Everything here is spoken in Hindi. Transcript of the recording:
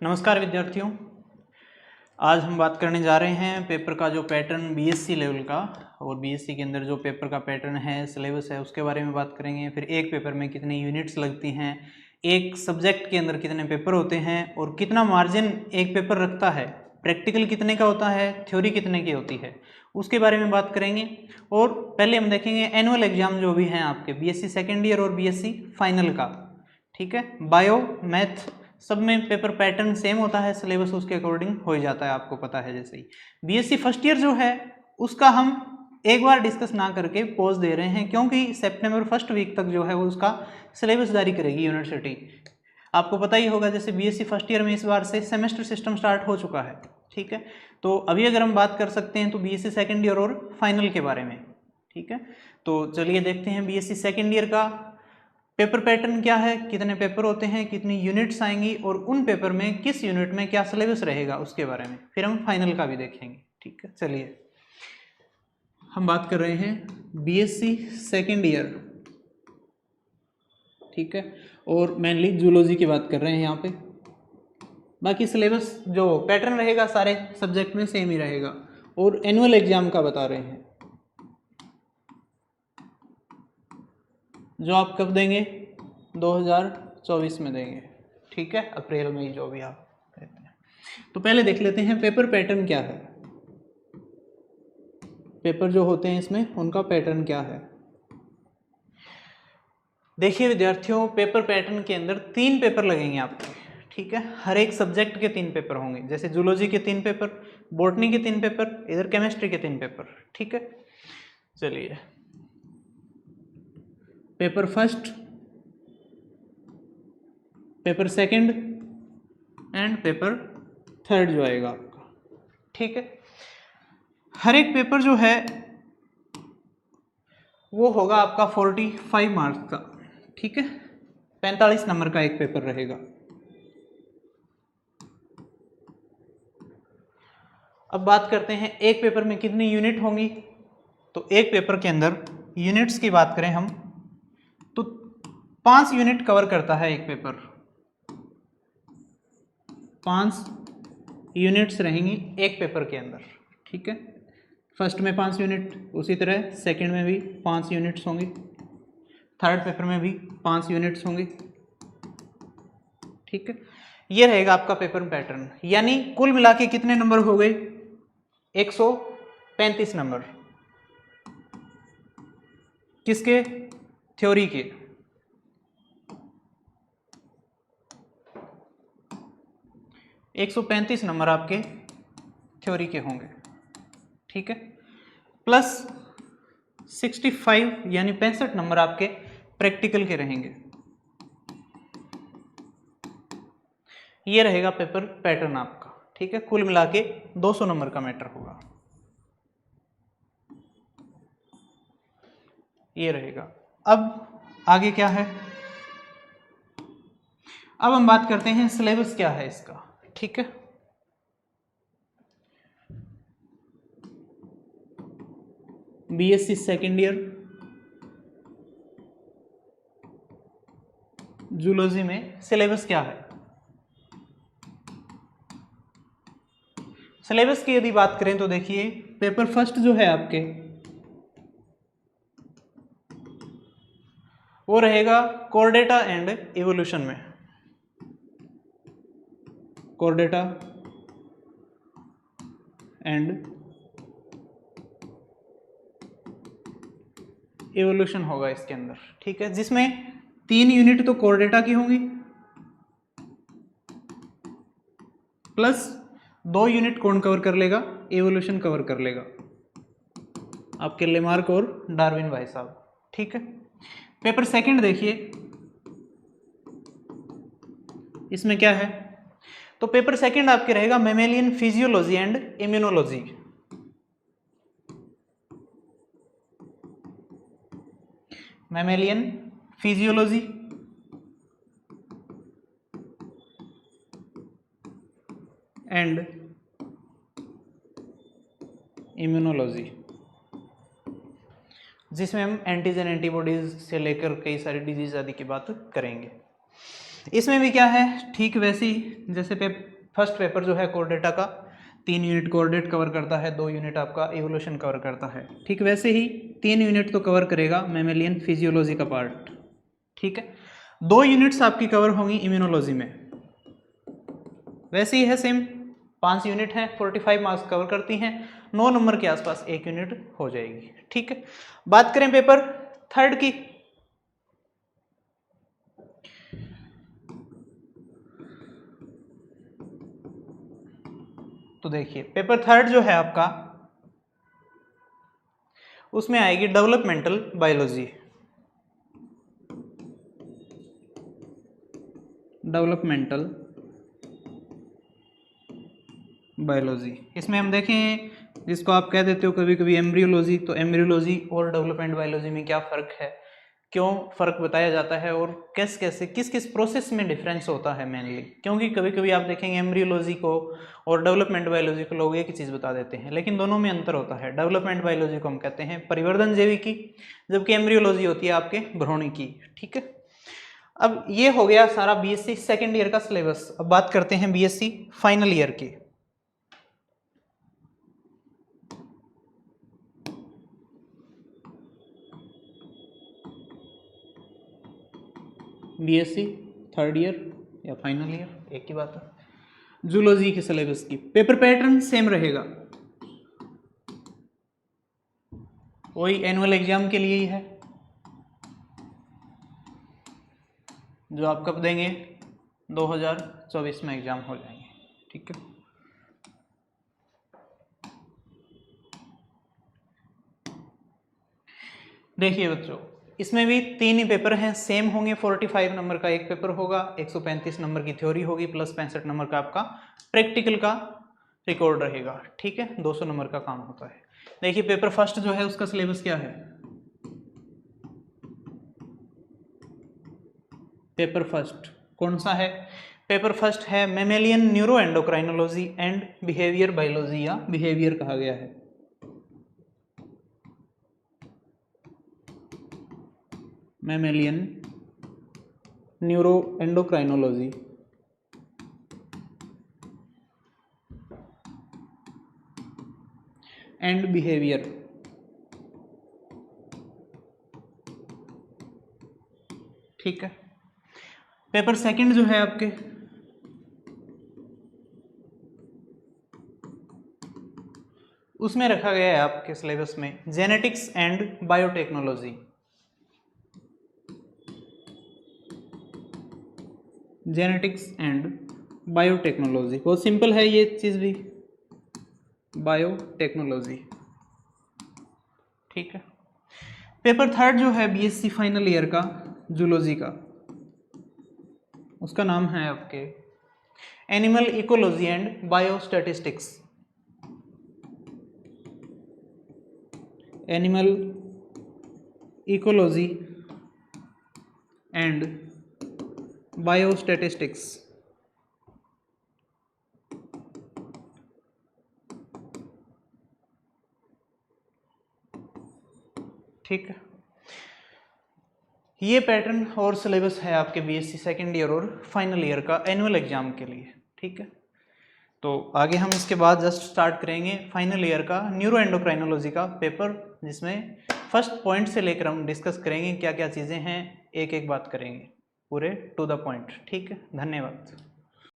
नमस्कार विद्यार्थियों, आज हम बात करने जा रहे हैं पेपर का जो पैटर्न बीएससी लेवल का और बीएससी के अंदर जो पेपर का पैटर्न है, सिलेबस है, उसके बारे में बात करेंगे। फिर एक पेपर में कितनी यूनिट्स लगती हैं, एक सब्जेक्ट के अंदर कितने पेपर होते हैं और कितना मार्जिन एक पेपर रखता है, प्रैक्टिकल कितने का होता है, थ्योरी कितने की होती है, उसके बारे में बात करेंगे। और पहले हम देखेंगे एनुअल एग्जाम जो भी हैं आपके बीएससी सेकेंड ईयर और बीएससी फाइनल का। ठीक है, बायो मैथ सब में पेपर पैटर्न सेम होता है, सिलेबस उसके अकॉर्डिंग हो ही जाता है, आपको पता है। जैसे ही बीएससी फर्स्ट ईयर जो है उसका हम एक बार डिस्कस ना करके पॉज दे रहे हैं, क्योंकि सितंबर फर्स्ट वीक तक जो है वो उसका सिलेबस जारी करेगी यूनिवर्सिटी। आपको पता ही होगा, जैसे बीएससी फर्स्ट ईयर में इस बार से सेमेस्टर सिस्टम स्टार्ट हो चुका है। ठीक है, तो अभी अगर हम बात कर सकते हैं तो बीएससी सेकेंड ईयर और फाइनल के बारे में। ठीक है, तो चलिए देखते हैं बीएससी सेकेंड ईयर का पेपर पैटर्न क्या है, कितने पेपर होते हैं, कितनी यूनिट्स आएंगी और उन पेपर में किस यूनिट में क्या सिलेबस रहेगा उसके बारे में। फिर हम फाइनल का भी देखेंगे। ठीक है, चलिए हम बात कर रहे हैं बीएससी सेकेंड ईयर। ठीक है, और मेनली जूलॉजी की बात कर रहे हैं यहाँ पे। बाकी सिलेबस जो पैटर्न रहेगा सारे सब्जेक्ट में सेम ही रहेगा। और एनुअल एग्जाम का बता रहे हैं जो आप कब देंगे, 2024 में देंगे। ठीक है, अप्रैल में जो भी आप कहते हैं। तो पहले देख लेते हैं पेपर पैटर्न क्या है, पेपर जो होते हैं इसमें उनका पैटर्न क्या है। देखिए विद्यार्थियों, पेपर पैटर्न के अंदर 3 पेपर लगेंगे आपके। ठीक है, हर एक सब्जेक्ट के 3 पेपर होंगे। जैसे जूलॉजी के 3 पेपर, बॉटनी के 3 पेपर, इधर केमिस्ट्री के 3 पेपर। ठीक है, चलिए paper first, paper second and paper third जो आएगा आपका। ठीक है, हर एक पेपर जो है वो होगा आपका 45 मार्क्स का। ठीक है, 45 नंबर का एक पेपर रहेगा। अब बात करते हैं एक पेपर में कितनी यूनिट होंगी। तो एक पेपर के अंदर यूनिट्स की बात करें हम तो 5 यूनिट कवर करता है एक पेपर। 5 यूनिट्स रहेंगी एक पेपर के अंदर। ठीक है, फर्स्ट में 5 यूनिट, उसी तरह सेकंड में भी 5 यूनिट्स होंगी, थर्ड पेपर में भी 5 यूनिट्स होंगी। ठीक है, ये रहेगा आपका पेपर पैटर्न। यानी कुल मिला के कितने नंबर हो गए, 135 नंबर। किसके, थ्योरी के। एक 135 नंबर आपके थ्योरी के होंगे। ठीक है, प्लस 65 यानी 65 नंबर आपके प्रैक्टिकल के रहेंगे। ये रहेगा पेपर पैटर्न आपका। ठीक है, कुल मिला के 200 नंबर का मैटर होगा, ये रहेगा। अब आगे क्या है, अब हम बात करते हैं सिलेबस क्या है इसका। ठीक है, बीएससी सेकेंड ईयर जूलॉजी में सिलेबस क्या है। सिलेबस की यदि बात करें तो देखिए, पेपर फर्स्ट जो है आपके वो रहेगा कोर डेटा एंड इवोल्यूशन में। कोर डेटा एंड इवोल्यूशन होगा इसके अंदर। ठीक है, जिसमें 3 यूनिट तो कोर डेटा की होंगी, प्लस 2 यूनिट कौन कवर कर लेगा, इवोल्यूशन कवर कर लेगा, आपके लेमार्क और डार्विन भाई साहब। ठीक है, पेपर सेकंड देखिए, इसमें क्या है, तो पेपर सेकंड आपके रहेगा mammalian physiology and immunology. Mammalian physiology and immunology, जिसमें हम एंटीजन एंटीबॉडीज से लेकर कई सारी डिजीज आदि की बात करेंगे। इसमें भी क्या है, ठीक वैसे ही जैसे फर्स्ट पेपर जो है कोर डेटा का 3 यूनिट कोर डेट कवर करता है, 2 यूनिट आपका इवोल्यूशन कवर करता है, ठीक वैसे ही 3 यूनिट तो कवर करेगा मैमेलियन फिजियोलॉजी का पार्ट, ठीक है। 2 यूनिट्स आपकी कवर होंगी इम्यूनोलॉजी में, वैसे ही है सेम, 5 यूनिट हैं, 45 मार्क्स कवर करती हैं, 9 नंबर के आसपास 1 यूनिट हो जाएगी, ठीक है। बात करें पेपर थर्ड की, तो देखिए पेपर थर्ड जो है आपका, उसमें आएगी डेवलपमेंटल बायोलॉजी, डेवलपमेंटल बायोलॉजी। इसमें हम देखें, जिसको आप कह देते हो कभी कभी एम्ब्रियोलॉजी, तो एम्ब्रियोलॉजी और डेवलपमेंट बायोलॉजी में क्या फ़र्क है, क्यों फ़र्क बताया जाता है, और कैसे किस किस प्रोसेस में डिफरेंस होता है मेनली। क्योंकि कभी कभी आप देखेंगे एम्ब्रियोलॉजी को और डेवलपमेंट बायोलॉजी को लोग एक ही चीज़ बता देते हैं, लेकिन दोनों में अंतर होता है। डेवलपमेंट बायोलॉजी को हम कहते हैं परिवर्धन जैविकी, जबकि एम्ब्रियोलॉजी होती है आपके भ्रूणिकी, ठीक है। अब ये हो गया सारा बीएससी सेकेंड ईयर का सिलेबस। अब बात करते हैं बीएससी फाइनल ईयर की। बीएससी थर्ड ईयर या फाइनल ईयर, एक ही बात है। जूलॉजी के सिलेबस की पेपर पैटर्न सेम रहेगा, वही एनुअल एग्जाम के लिए ही है, जो आप कब देंगे, 2024 में एग्जाम हो जाएंगे, ठीक है। देखिए बच्चों, इसमें भी 3 ही पेपर हैं, सेम होंगे। 45 नंबर का एक पेपर होगा, 135 नंबर की थ्योरी होगी, प्लस 65 नंबर का आपका प्रैक्टिकल का रिकॉर्ड रहेगा, ठीक है। 200 नंबर का काम होता है। देखिए पेपर फर्स्ट जो है उसका सिलेबस क्या है, पेपर फर्स्ट कौन सा है, पेपर फर्स्ट है mammalian neuro endocrinology and behaviour biology, या बिहेवियर कहा गया है, mammalian neuro endocrinology and behaviour, ठीक है। पेपर सेकंड जो है आपके, उसमें रखा गया है आपके सिलेबस में genetics and biotechnology, genetics and biotechnology, बहुत सिंपल है ये चीज़ भी, बायोटेक्नोलॉजी, ठीक है। पेपर थर्ड जो है बीएससी फाइनल ईयर का जूलॉजी का, उसका नाम है आपके animal ecology and biostatistics, animal ecology and biostatistics, ठीक है। ये पैटर्न और सिलेबस है आपके बीएससी सेकेंड ईयर और फाइनल ईयर का एनुअल एग्जाम के लिए, ठीक है। तो आगे हम इसके बाद जस्ट स्टार्ट करेंगे फाइनल ईयर का न्यूरो एंडोक्राइनोलॉजी का पेपर, जिसमें फर्स्ट पॉइंट से लेकर हम डिस्कस करेंगे क्या क्या चीज़ें हैं, एक एक बात करेंगे पूरे टू द पॉइंट, ठीक है। धन्यवाद।